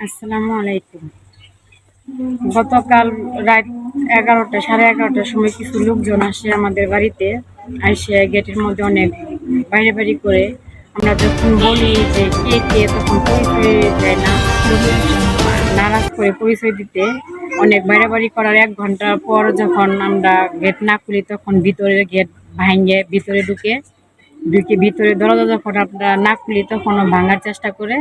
আসসালামু আলাইকুম। গতকাল রাত 11টা 11:30টার সময় কিছু লোকজন আসে আমাদের বাড়িতে। এসে গেটের মধ্যে অনেক বাইরে করে। আমরা যখন বলি যে কে কে, তখন পরিচয় দেয় না। নারাজ করে পরিচয় দিতে অনেক বাইরে করার 1 ঘন্টা পর যখন আমরা গেট না খুলি, তখন ভিতরে গেট ভাঙে ভিতরে ঢুকে ভিতরে দরজা যখন আমরা না খুলি, তখনও ভাঙার চেষ্টা করে।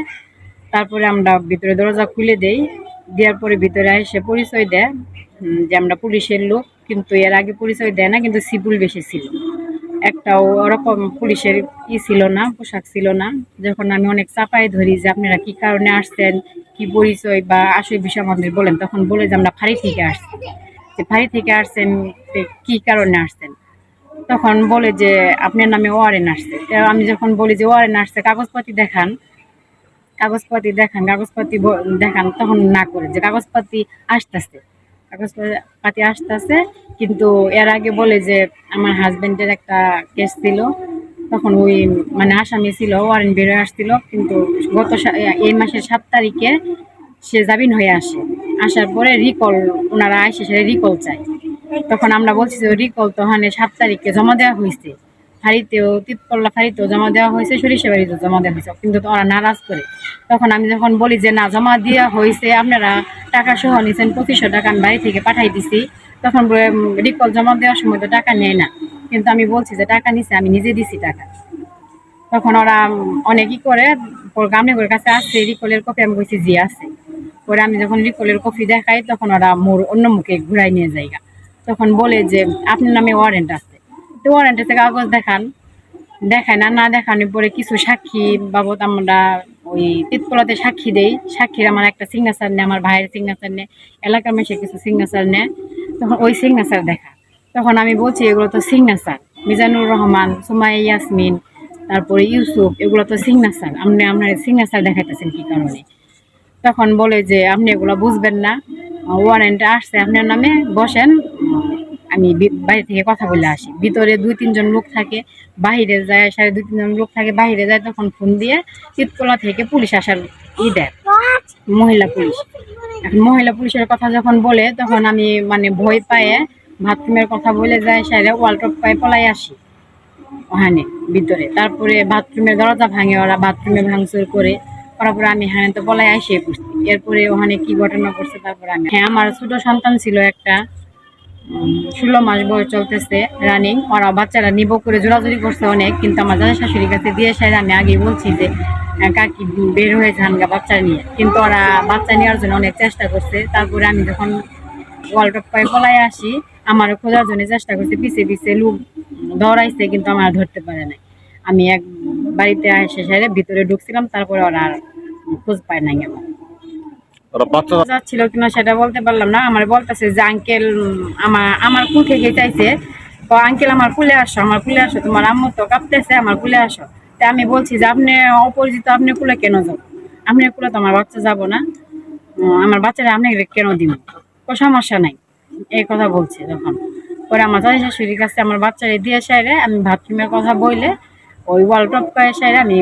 তারপরে আমরা ভিতরে দরজা খুলে দেই। দেওয়ার পরে ভিতরে এসে পরিচয় দেয় যে আমরা পুলিশের লোক, কিন্তু এর আগে পরিচয় দেয় না, কিন্তু সিভিল বেশি ছিল। একটাও ওরকম পুলিশের ছিল না, পোশাক ছিল না। যখন আমি অনেক চাপায় ধরি যে আপনারা কি কারণে আসছেন, কি পরিচয় বা আসল বিষয় আমাদের বলেন, তখন বলে যে আমরা ফাঁড়ি থেকে আসছি। যে ফাঁড়ি থেকে আসছেন, কি কারণে আসছেন, তখন বলে যে আপনার নামে ওয়ারেন্ট আসছে। আমি যখন বলি যে ওয়ারেন্ট আসছে, কাগজপাতি দেখান, দেখান, তখন না করে যে কাগজপাতি আসতেছে। কিন্তু এর আগে বলে যে আমার হাজবেন্ডের একটা কেস ছিল, তখন ওই মানে আসামি ছিল, ওয়ারেন্ট বেরোয় আসছিল। কিন্তু এই মাসের 7 তারিখে সে জামিন হয়ে আসে। আসার পরে রিকল, ওনারা আসে সে রিকল চায়। তখন আমরা বলছি যে রিকল তো 7 তারিখে জমা দেওয়া হয়েছে, তিতকল্লা ফাঁড়িতেও জমা দেওয়া হয়েছে, সরিষাবাড়িতেও জমা দেওয়া হয়েছে, কিন্তু ওরা নারাজ করে। তখন আমি যখন বলি যে না, জমা দেওয়া হয়েছে, আপনারা টাকা সহ নিয়েছেন 2500 টাকা, আমি বাড়ি থেকে পাঠাই দিছি, তখন রিকল জমা দেওয়ার সময় তো টাকা নেয় না। কিন্তু আমি বলছি যে টাকা নিছে, আমি নিজে দিছি টাকা। তখন ওরা অনেকই করে গামলের কাছে আসছে, রিকলের কপি আমি বলছি জি আছে। পরে আমি যখন রিকলের কপি দেখাই, তখন ওরা অন্য মুখে ঘুরাই নিয়ে যায়। তখন বলে যে আপনার নামে ওয়ারেন্ট আছে। তো ওয়ারেন্টের থেকে কাগজ দেখান, দেখায় না। না দেখানোর পরে কিছু সাক্ষী বাবদ আমরা ওই তিতকলাতে সাক্ষী দেই। সাক্ষীর আমার একটা সিগনেচার নেয়, আমার ভাইয়ের সিগনেচার নেয়, এলাকার মেশে কিছু সিগনেচার নেয়। তখন ওই সিগনেচার দেখা, তখন আমি বলছি এগুলো তো সিগনেচার, মিজানুর রহমান, সুমাইয়া ইয়াসমিন, তারপরে ইউসুফ, এগুলো তো সিগনেচার, আপনার সিগনেচার দেখাইতেছেন কি কারণে? তখন বলে যে আপনি এগুলো বুঝবেন না, ওয়ারেন্ট আসছে আপনার নামে, বসেন, আমি বাইরে থেকে কথা বলে আসি। ভিতরে 2-3 জন লোক থাকে, বাহিরে যায় 2.5-3 জন লোক থাকে, বাহিরে যায়। তখন ফোন দিয়ে চিতকলা থেকে পুলিশ আসার দেয়, মহিলা পুলিশ। এখন মহিলা পুলিশের কথা যখন বলে, তখন আমি মানে ভয় পায়ে বাথরুমের কথা বলে যায়, সাইডে ওয়ালটপ পায়ে পলাই আসি ওখানে ভিতরে। তারপরে বাথরুমের দরজা ভাঙে, ওরা বাথরুমে ভাঙচুর করে। তারপরে আমি হ্যাঁ তো পলাই আসে পড়ছি। এরপরে ওখানে কি ঘটনা করছে, তারপরে আমি আমার ছোট সন্তান ছিল একটা, 16 মাস বয়স চলতেছে রানিং। ওরা বাচ্চারা নিব করে জোরাজুরি করছে অনেক, কিন্তু আমার দাদা শাশুড়ির কাছে দিয়ে সাইড আমি আগে বলছি যে কাকি বের হয়ে যান গা বাচ্চা নিয়ে, কিন্তু ওরা বাচ্চা নেওয়ার জন্য অনেক চেষ্টা করছে। তারপরে আমি যখন ওয়ালটপ পায়ে পলাই আসি, আমার খোঁজার জন্য চেষ্টা করছে, পিছে লোক দৌড়াইছে, কিন্তু আমার ধরতে পারে নাই। আমি এক বাড়িতে এসে সাইডে ভিতরে ঢুকছিলাম, তারপরে ওরা আর খোঁজ পায় নাই। আমার যাচ্ছিল কিনা সেটা বলতে পারলাম না। আমার বলতেছে যে আঙ্কেল আমার কুল থেকে চাইছে, তো আঙ্কেল আমার কুলে আসো, তোমার আম্মু তো কাঁপতেছে, আমার কুলে আসো। তা আমি বলছি যে আপনি অপরিচিত, আপনি কুলে কেন যাবো, আপনার কুলে তো আমার বাচ্চা যাবো না, আমার বাচ্চারা আপনি কেন দিব, কোনো সমস্যা নাই, এই কথা বলছে। তখন পরে আমার দাদি শাশুড়ির কাছে আমার বাচ্চারে দিয়ে সাইরে আমি বাথরুমের কথা বললে ওই ওয়ালটপ করে সাইরে আমি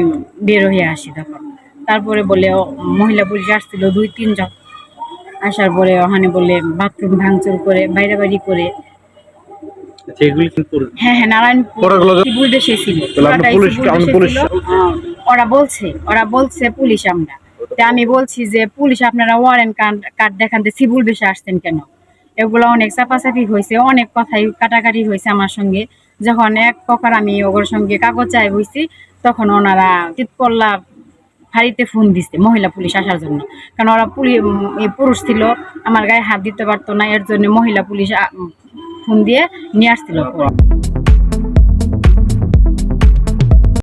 বের হয়ে আসি। তখন তারপরে বলে মহিলা পুলিশ আসছিল 2-3 জন। আসার পরে ওখানে বলে বাথরুম ভাঙচুর করে, বাইরে করে। হ্যাঁ, নারায়ণপুর সিভিল দেশে ছিল। ওরা বলছে পুলিশ আমরা। আমি বলছি যে পুলিশ, আপনারা ওয়ারেন্ট কার্ড দেখান, সিভিল বেশে আসছেন কেন? এগুলো অনেক চাপাচাপি হয়েছে, অনেক কথাই কাটাকাটি হয়েছে আমার সঙ্গে। যখন এক প্রকার আমি ওর সঙ্গে কাগজ চাই হয়েছি, তখন ওনারা চিৎকল্লা ফাঁড়িতে ফোন দিচ্ছে মহিলা পুলিশ আসার জন্য। কারণ ওরা পুরুষ ছিল, আমার গায়ে হাত দিতে পারতো না, এর জন্য মহিলা পুলিশ ফোন দিয়ে নিয়ে আসছিল।